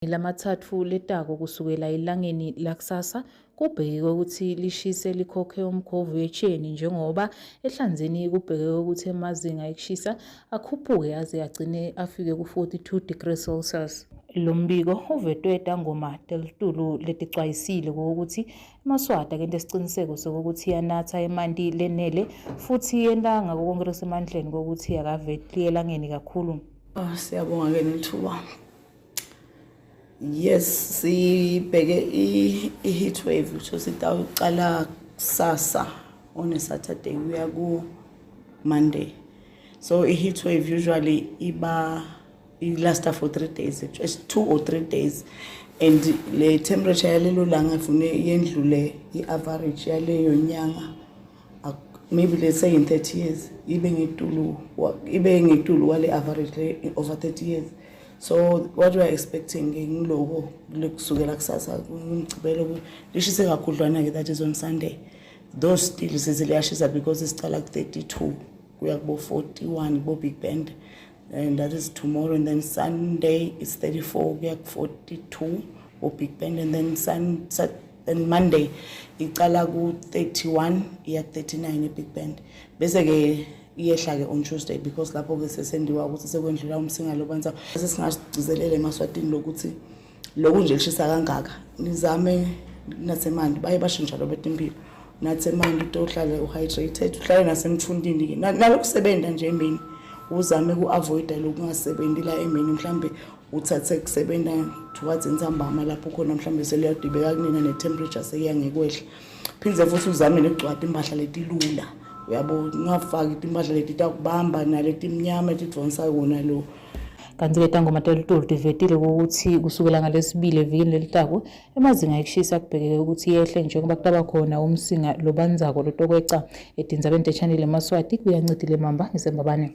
Lamathathu letako kusukela elangeni lakusasa kubhekwe ukuthi lishise likhokhe umkhovu yetsheni njengoba ehlanzeni kubhekwe ukuthi emazinga ekushisa akhuphuke aze agcine afike ku-42 degrees Celsius. Lo mbiko uvetwe eTangoma telitulu leticwayisile ukuthi eMaswati akente isiciniseko sokuthi yanatha emanti lenele futhi yendanga kokongress emandleni kokuthi akavetli elangeni kakhulu. Siyabonga ke nethuba. Yes, sibheke i-heatwave which sitawuqala kusasa on a Saturday kuya ku Monday. So i-heatwave usually it lasts for 3 days, just 2 or 3 days, and le temperature yalelo langa fune yendlule i-average yaleyo nyanga, maybe let's say in 30 years ibe ngetulu wale average over 30 years. So what we are expecting ngiloko lekusukela kusasa ngicibela lishise kakhudlwana ke, that is on Sunday. Those still seziliyashisa because it's still like 32 kuya kubo 41 bo Big Band, and that is tomorrow, and then Sunday is 34 kuya ku 42 bo Big Band, and then Monday iqala ku 31 iya 39 Big Band. Bese ke iyehla ke on Tuesday because lapho ke sesendiwa ukuthi sekwendlula umsingalo banza sesingasigcizelele eMaswatini lokuthi lokhu nje lishisa kangaka nizame nasemandi baye bashintsha lo betimpilo nasemandi tohlale uhydrated uhlale nasemthundini ke nalokusebenta nje emini uzame ku-avoida lokungasebenzi la emini, mhlambe uthathe kusebenza towards Tindzaba lapho khona mhlambe seliyadibeka kunina ne-temperature seyiyangekwehla. Phindze futhi uzame nekugcwata impahla letilula, uyabo ngafaki impahla leti takubamba naleti mnyama etidvonsa kona lo. Kanti leTangoma telitulu tivetile ukuthi kusukela ngalesibili evikini lelitako emazinga ekushisa kubhekeke ukuthi yehle njengoba kutaba khona umsinga lobanzako lotokweca eTindzabeni Channel Yemaswati kuyancedile mamba ngisembabane.